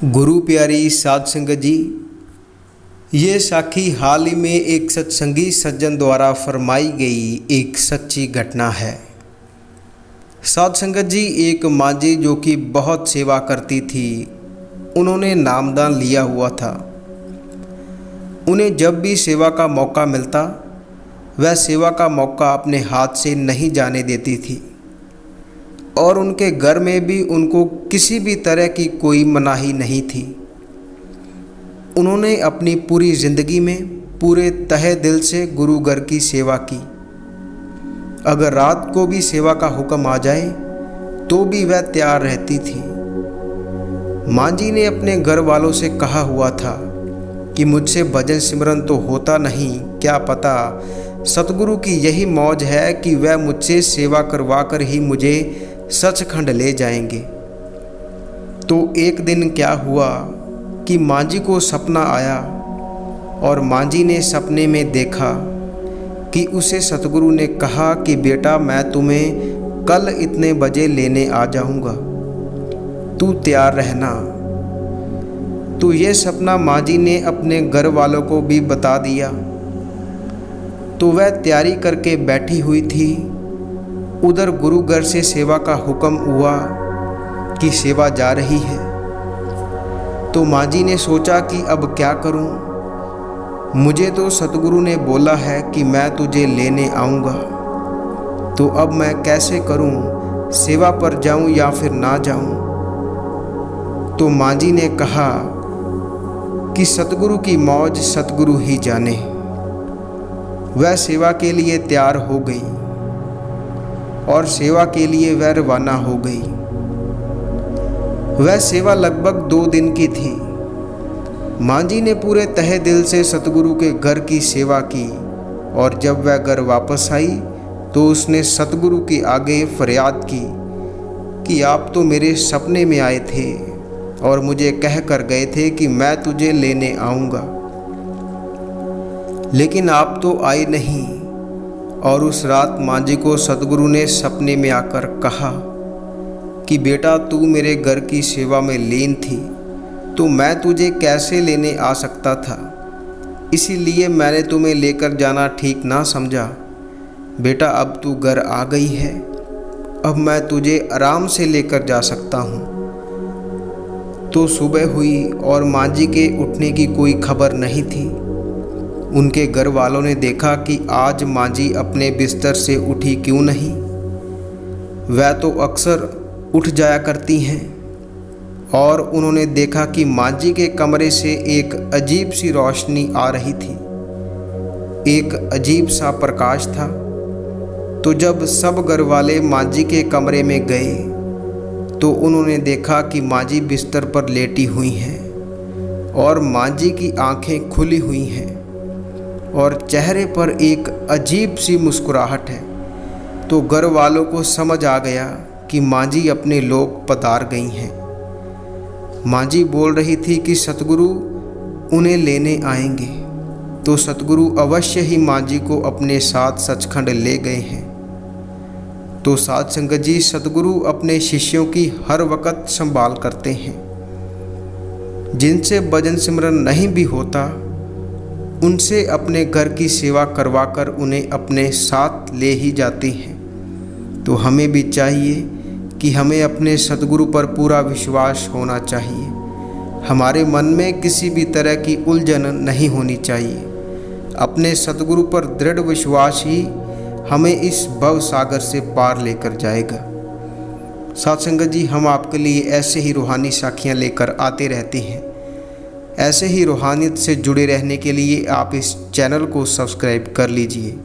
गुरु प्यारी साध संगत जी, ये साखी हाल ही में एक सत्संगी सज्जन द्वारा फरमाई गई एक सच्ची घटना है। साध संगत जी, एक माँ जी जो कि बहुत सेवा करती थी, उन्होंने नामदान लिया हुआ था। उन्हें जब भी सेवा का मौका मिलता वह सेवा का मौका अपने हाथ से नहीं जाने देती थी और उनके घर में भी उनको किसी भी तरह की कोई मनाही नहीं थी। उन्होंने अपनी पूरी ज़िंदगी में पूरे तहे दिल से गुरु घर की सेवा की। अगर रात को भी सेवा का हुक्म आ जाए तो भी वह तैयार रहती थी। माँ जी ने अपने घर वालों से कहा हुआ था कि मुझसे भजन सिमरन तो होता नहीं, क्या पता सतगुरु की यही मौज है कि वह मुझसे सेवा करवा कर ही मुझे सचखंड ले जाएंगे। तो एक दिन क्या हुआ कि माँ जी को सपना आया और माँ जी ने सपने में देखा कि उसे सतगुरु ने कहा कि बेटा, मैं तुम्हें कल इतने बजे लेने आ जाऊंगा, तू तैयार रहना। तो ये सपना माँ जी ने अपने घर वालों को भी बता दिया। तो वह तैयारी करके बैठी हुई थी। उधर गुरु घर से सेवा का हुक्म हुआ कि सेवा जा रही है। तो माँ जी ने सोचा कि अब क्या करूं, मुझे तो सतगुरु ने बोला है कि मैं तुझे लेने आऊँगा, तो अब मैं कैसे करूं, सेवा पर जाऊं या फिर ना जाऊं। तो माँ जी ने कहा कि सतगुरु की मौज सतगुरु ही जाने। वह सेवा के लिए तैयार हो गई और सेवा के लिए वह रवाना हो गई। वह सेवा लगभग 2 दिन की थी। माँ जी ने पूरे तहे दिल से सतगुरु के घर की सेवा की और जब वह घर वापस आई तो उसने सतगुरु के आगे फरियाद की कि आप तो मेरे सपने में आए थे और मुझे कह कर गए थे कि मैं तुझे लेने आऊँगा, लेकिन आप तो आए नहीं। और उस रात माँ जी को सतगुरु ने सपने में आकर कहा कि बेटा, तू मेरे घर की सेवा में लीन थी तो मैं तुझे कैसे लेने आ सकता था, इसीलिए मैंने तुम्हें लेकर जाना ठीक ना समझा। बेटा, अब तू घर आ गई है, अब मैं तुझे आराम से लेकर जा सकता हूँ। तो सुबह हुई और माँ जी के उठने की कोई खबर नहीं थी। उनके घर वालों ने देखा कि आज माँ जी अपने बिस्तर से उठी क्यों नहीं। वह तो अक्सर उठ जाया करती हैं। और उन्होंने देखा कि माँ जी के कमरे से एक अजीब सी रोशनी आ रही थी, एक अजीब सा प्रकाश था। तो जब सब घर वाले माँ जी के कमरे में गए तो उन्होंने देखा कि माँ जी बिस्तर पर लेटी हुई हैं और माँ जी की आंखें खुली हुई हैं और चेहरे पर एक अजीब सी मुस्कुराहट है। तो घर वालों को समझ आ गया कि माँ जी अपने लोक पधार गई हैं। माँ जी बोल रही थी कि सतगुरु उन्हें लेने आएंगे। तो सतगुरु अवश्य ही माँ जी को अपने साथ सचखंड ले गए हैं। तो साध संगत जी, सतगुरु अपने शिष्यों की हर वक्त संभाल करते हैं। जिनसे भजन सिमरन नहीं भी होता उनसे अपने घर की सेवा करवाकर उन्हें अपने साथ ले ही जाते हैं। तो हमें भी चाहिए कि हमें अपने सतगुरु पर पूरा विश्वास होना चाहिए। हमारे मन में किसी भी तरह की उलझन नहीं होनी चाहिए। अपने सतगुरु पर दृढ़ विश्वास ही हमें इस भव सागर से पार लेकर जाएगा। साध संगत जी, हम आपके लिए ऐसे ही रूहानी साखियाँ लेकर आते रहते हैं। ऐसे ही रूहानियत से जुड़े रहने के लिए आप इस चैनल को सब्सक्राइब कर लीजिए।